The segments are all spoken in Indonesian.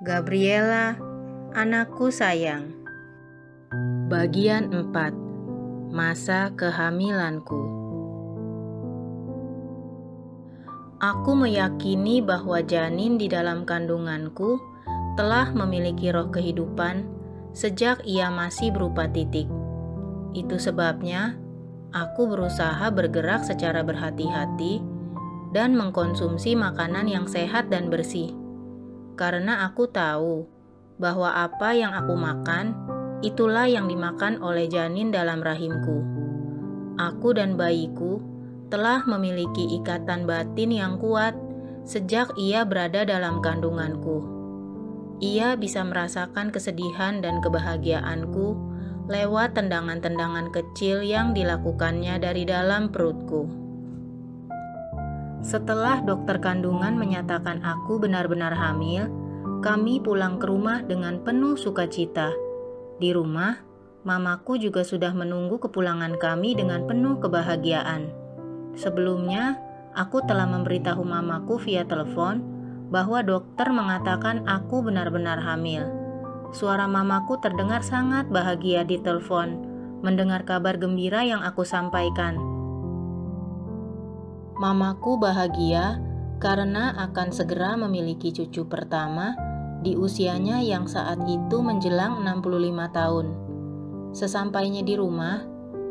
Gabriela, anakku sayang. Bagian 4. Masa kehamilanku. Aku meyakini bahwa janin di dalam kandunganku telah memiliki roh kehidupan sejak ia masih berupa titik. Itu sebabnya aku berusaha bergerak secara berhati-hati dan mengkonsumsi makanan yang sehat dan bersih. Karena aku tahu bahwa apa yang aku makan, itulah yang dimakan oleh janin dalam rahimku. Aku dan bayiku telah memiliki ikatan batin yang kuat sejak ia berada dalam kandunganku. Ia bisa merasakan kesedihan dan kebahagiaanku lewat tendangan-tendangan kecil yang dilakukannya dari dalam perutku. Setelah dokter kandungan menyatakan aku benar-benar hamil, kami pulang ke rumah dengan penuh sukacita. Di rumah, mamaku juga sudah menunggu kepulangan kami dengan penuh kebahagiaan. Sebelumnya, aku telah memberitahu mamaku via telepon bahwa dokter mengatakan aku benar-benar hamil. Suara mamaku terdengar sangat bahagia di telepon, mendengar kabar gembira yang aku sampaikan. Mamaku bahagia karena akan segera memiliki cucu pertama di usianya yang saat itu menjelang 65 tahun. Sesampainya di rumah,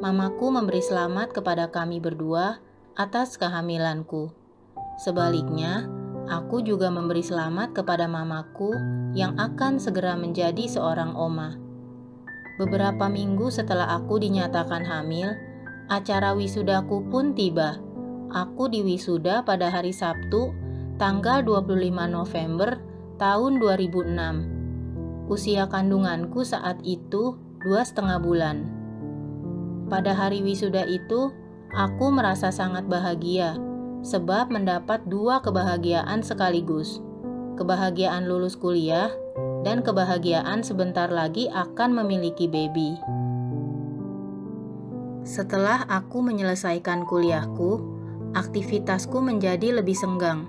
mamaku memberi selamat kepada kami berdua atas kehamilanku. Sebaliknya, aku juga memberi selamat kepada mamaku yang akan segera menjadi seorang oma. Beberapa minggu setelah aku dinyatakan hamil, acara wisudaku pun tiba. Aku diwisuda pada hari Sabtu, tanggal 25 November tahun 2006. Usia kandunganku saat itu 2,5 bulan. Pada hari wisuda itu, aku merasa sangat bahagia sebab mendapat 2 kebahagiaan sekaligus. Kebahagiaan lulus kuliah dan kebahagiaan sebentar lagi akan memiliki baby. Setelah aku menyelesaikan kuliahku, aktivitasku menjadi lebih senggang.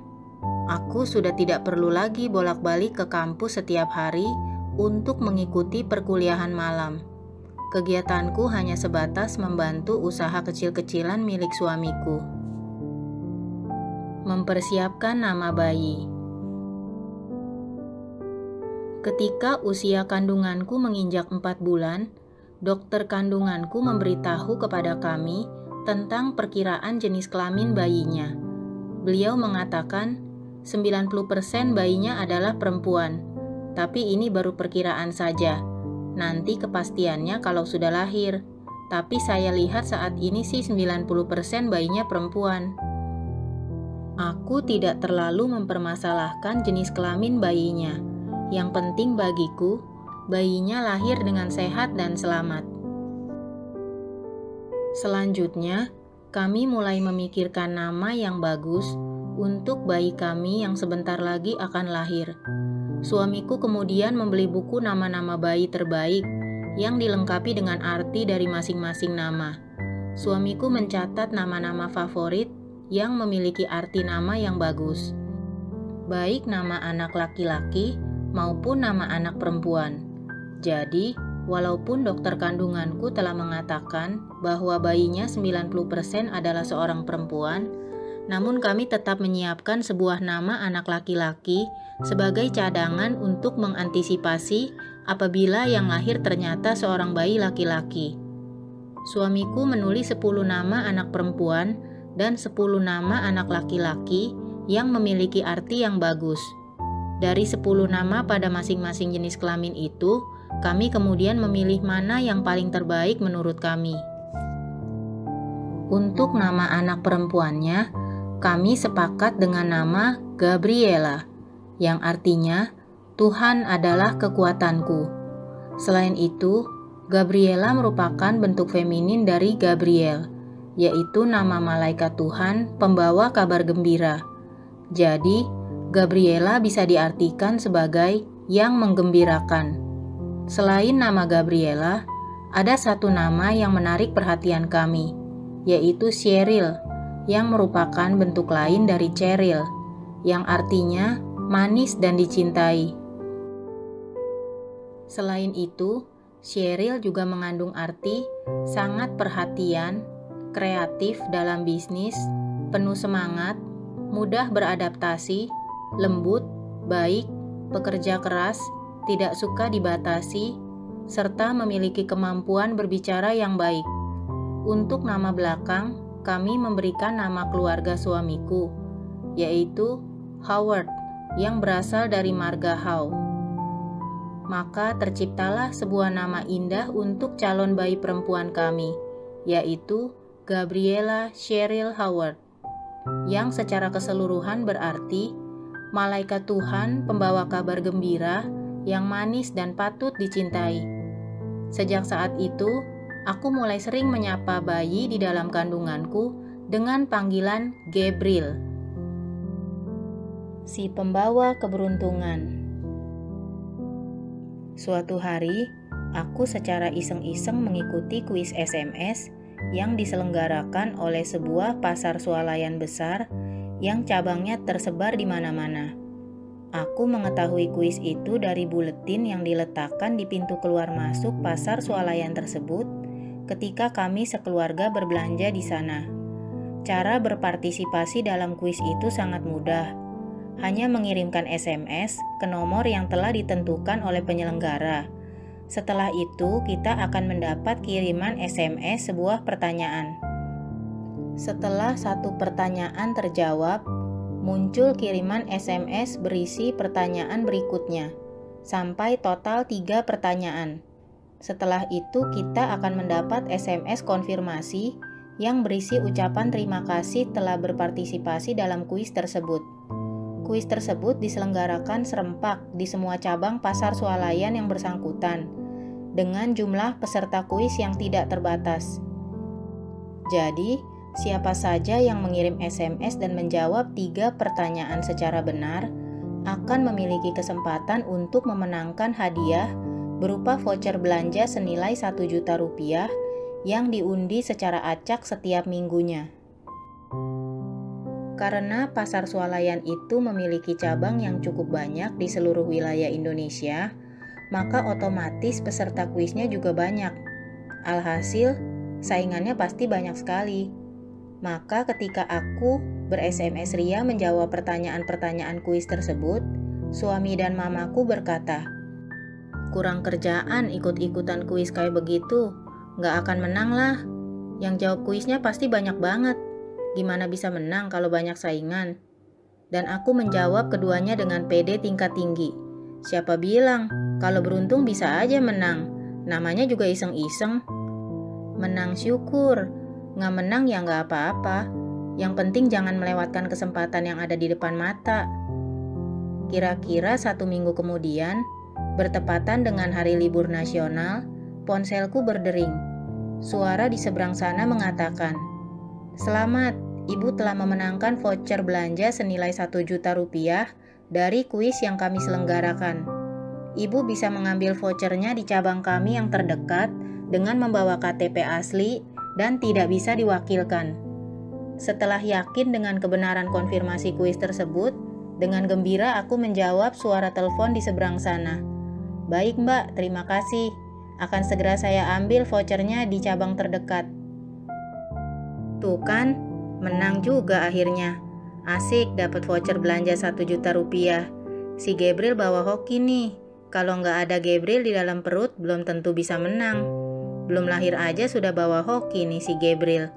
Aku sudah tidak perlu lagi bolak-balik ke kampus setiap hari untuk mengikuti perkuliahan malam. Kegiatanku hanya sebatas membantu usaha kecil-kecilan milik suamiku. Mempersiapkan nama bayi. Ketika usia kandunganku menginjak 4 bulan, dokter kandunganku memberitahu kepada kami tentang perkiraan jenis kelamin bayinya. Beliau mengatakan 90% bayinya adalah perempuan, tapi ini baru perkiraan saja. Nanti kepastiannya kalau sudah lahir, tapi saya lihat saat ini sih 90% bayinya perempuan. Aku tidak terlalu mempermasalahkan jenis kelamin bayinya. Yang penting bagiku, bayinya lahir dengan sehat dan selamat. Selanjutnya, kami mulai memikirkan nama yang bagus untuk bayi kami yang sebentar lagi akan lahir. Suamiku kemudian membeli buku nama-nama bayi terbaik yang dilengkapi dengan arti dari masing-masing nama. Suamiku mencatat nama-nama favorit yang memiliki arti nama yang bagus, baik nama anak laki-laki maupun nama anak perempuan. Jadi, walaupun dokter kandunganku telah mengatakan bahwa bayinya 90% adalah seorang perempuan, namun kami tetap menyiapkan sebuah nama anak laki-laki sebagai cadangan untuk mengantisipasi apabila yang lahir ternyata seorang bayi laki-laki. Suamiku menulis 10 nama anak perempuan dan 10 nama anak laki-laki yang memiliki arti yang bagus. Dari 10 nama pada masing-masing jenis kelamin itu, kami kemudian memilih mana yang paling terbaik menurut kami. Untuk nama anak perempuannya, kami sepakat dengan nama Gabriela, yang artinya Tuhan adalah kekuatanku. Selain itu, Gabriela merupakan bentuk feminin dari Gabriel, yaitu nama malaikat Tuhan pembawa kabar gembira. Jadi, Gabriela bisa diartikan sebagai yang menggembirakan. Selain nama Gabriela, ada satu nama yang menarik perhatian kami, yaitu Cheryl, yang merupakan bentuk lain dari Cheryl, yang artinya manis dan dicintai. Selain itu, Sheryl juga mengandung arti sangat perhatian, kreatif dalam bisnis, penuh semangat, mudah beradaptasi, lembut, baik, pekerja keras, tidak suka dibatasi, serta memiliki kemampuan berbicara yang baik. Untuk nama belakang, kami memberikan nama keluarga suamiku, yaitu Howard, yang berasal dari marga Howe. Maka terciptalah sebuah nama indah untuk calon bayi perempuan kami, yaitu Gabriella Sheryl Howard, yang secara keseluruhan berarti malaikat Tuhan pembawa kabar gembira yang manis dan patut dicintai. Sejak saat itu, aku mulai sering menyapa bayi di dalam kandunganku dengan panggilan Gabriel, si pembawa keberuntungan. Suatu hari, aku secara iseng-iseng mengikuti kuis SMS yang diselenggarakan oleh sebuah pasar swalayan besar yang cabangnya tersebar di mana-mana. Aku mengetahui kuis itu dari buletin yang diletakkan di pintu keluar masuk pasar swalayan tersebut ketika kami sekeluarga berbelanja di sana. Cara berpartisipasi dalam kuis itu sangat mudah. Hanya mengirimkan SMS ke nomor yang telah ditentukan oleh penyelenggara. Setelah itu, kita akan mendapat kiriman SMS sebuah pertanyaan. Setelah satu pertanyaan terjawab, muncul kiriman SMS berisi pertanyaan berikutnya, sampai total 3 pertanyaan. Setelah itu, kita akan mendapat SMS konfirmasi yang berisi ucapan terima kasih telah berpartisipasi dalam kuis tersebut. Kuis tersebut diselenggarakan serempak di semua cabang pasar swalayan yang bersangkutan, dengan jumlah peserta kuis yang tidak terbatas. Jadi, siapa saja yang mengirim SMS dan menjawab 3 pertanyaan secara benar, akan memiliki kesempatan untuk memenangkan hadiah berupa voucher belanja senilai Rp1.000.000 yang diundi secara acak setiap minggunya. Karena pasar swalayan itu memiliki cabang yang cukup banyak di seluruh wilayah Indonesia, maka otomatis peserta kuisnya juga banyak. Alhasil, saingannya pasti banyak sekali. Maka ketika aku ber-SMS ria menjawab pertanyaan-pertanyaan kuis tersebut, suami dan mamaku berkata, "Kurang kerjaan ikut-ikutan kuis kayak begitu, nggak akan menang lah. Yang jawab kuisnya pasti banyak banget. Gimana bisa menang kalau banyak saingan?" Dan aku menjawab keduanya dengan pede tingkat tinggi. Siapa bilang, kalau beruntung bisa aja menang. Namanya juga iseng-iseng. Menang syukur, nggak menang ya nggak apa-apa. Yang penting jangan melewatkan kesempatan yang ada di depan mata. Kira-kira 1 minggu kemudian, bertepatan dengan hari libur nasional, ponselku berdering. Suara di seberang sana mengatakan, "Selamat, Ibu telah memenangkan voucher belanja senilai Rp1.000.000 dari kuis yang kami selenggarakan. Ibu bisa mengambil vouchernya di cabang kami yang terdekat dengan membawa KTP asli dan tidak bisa diwakilkan." Setelah yakin dengan kebenaran konfirmasi kuis tersebut, dengan gembira aku menjawab suara telepon di seberang sana. "Baik Mbak, terima kasih. Akan segera saya ambil vouchernya di cabang terdekat." Tuh kan, menang juga akhirnya. Asik dapat voucher belanja Rp1.000.000. Si Gabriel bawa hoki nih. Kalau nggak ada Gabriel di dalam perut, belum tentu bisa menang. Belum lahir aja sudah bawa hoki nih si Gabriel,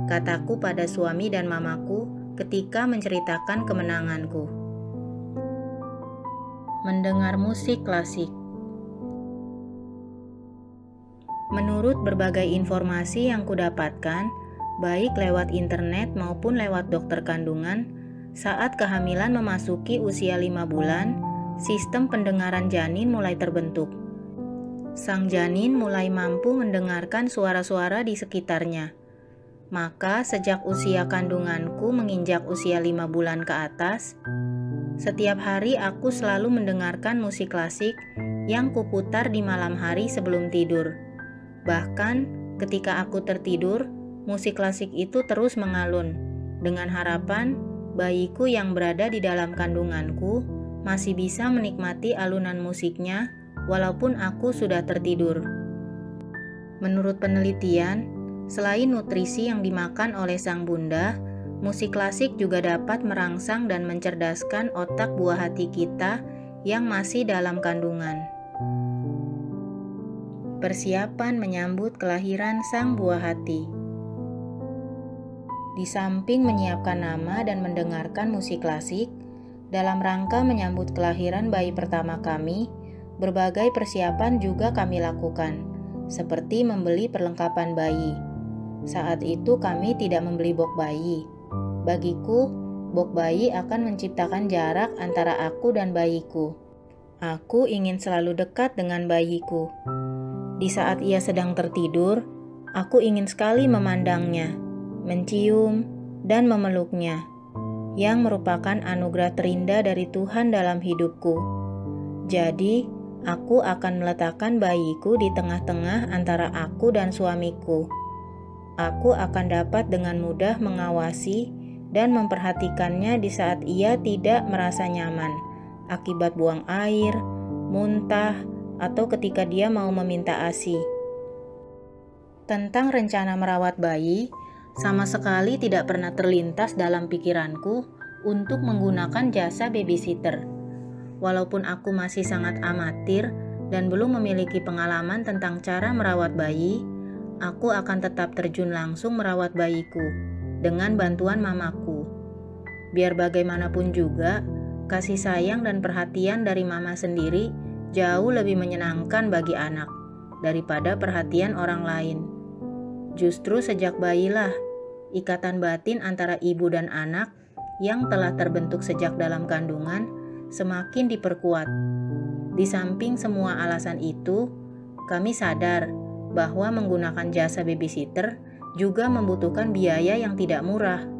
kataku pada suami dan mamaku ketika menceritakan kemenanganku. Mendengar musik klasik. Menurut berbagai informasi yang kudapatkan, baik lewat internet maupun lewat dokter kandungan, saat kehamilan memasuki usia 5 bulan, sistem pendengaran janin mulai terbentuk. Sang janin mulai mampu mendengarkan suara-suara di sekitarnya. Maka sejak usia kandunganku menginjak usia 5 bulan ke atas, setiap hari aku selalu mendengarkan musik klasik yang kuputar di malam hari sebelum tidur. Bahkan ketika aku tertidur, musik klasik itu terus mengalun, dengan harapan bayiku yang berada di dalam kandunganku masih bisa menikmati alunan musiknya walaupun aku sudah tertidur. Menurut penelitian, selain nutrisi yang dimakan oleh sang bunda, musik klasik juga dapat merangsang dan mencerdaskan otak buah hati kita yang masih dalam kandungan. Persiapan menyambut kelahiran sang buah hati. Di samping menyiapkan nama dan mendengarkan musik klasik, dalam rangka menyambut kelahiran bayi pertama kami, berbagai persiapan juga kami lakukan, seperti membeli perlengkapan bayi. Saat itu kami tidak membeli box bayi. Bagiku, box bayi akan menciptakan jarak antara aku dan bayiku. Aku ingin selalu dekat dengan bayiku. Di saat ia sedang tertidur, aku ingin sekali memandangnya, mencium, dan memeluknya, yang merupakan anugerah terindah dari Tuhan dalam hidupku. Jadi, aku akan meletakkan bayiku di tengah-tengah antara aku dan suamiku. Aku akan dapat dengan mudah mengawasi dan memperhatikannya di saat ia tidak merasa nyaman akibat buang air, muntah, atau ketika dia mau meminta ASI. Tentang rencana merawat bayi, sama sekali tidak pernah terlintas dalam pikiranku untuk menggunakan jasa babysitter. Walaupun aku masih sangat amatir dan belum memiliki pengalaman tentang cara merawat bayi, aku akan tetap terjun langsung merawat bayiku dengan bantuan mamaku. Biar bagaimanapun juga, kasih sayang dan perhatian dari mama sendiri jauh lebih menyenangkan bagi anak daripada perhatian orang lain. Justru sejak bayilah, ikatan batin antara ibu dan anak yang telah terbentuk sejak dalam kandungan semakin diperkuat. Di samping semua alasan itu, kami sadar bahwa menggunakan jasa babysitter juga membutuhkan biaya yang tidak murah.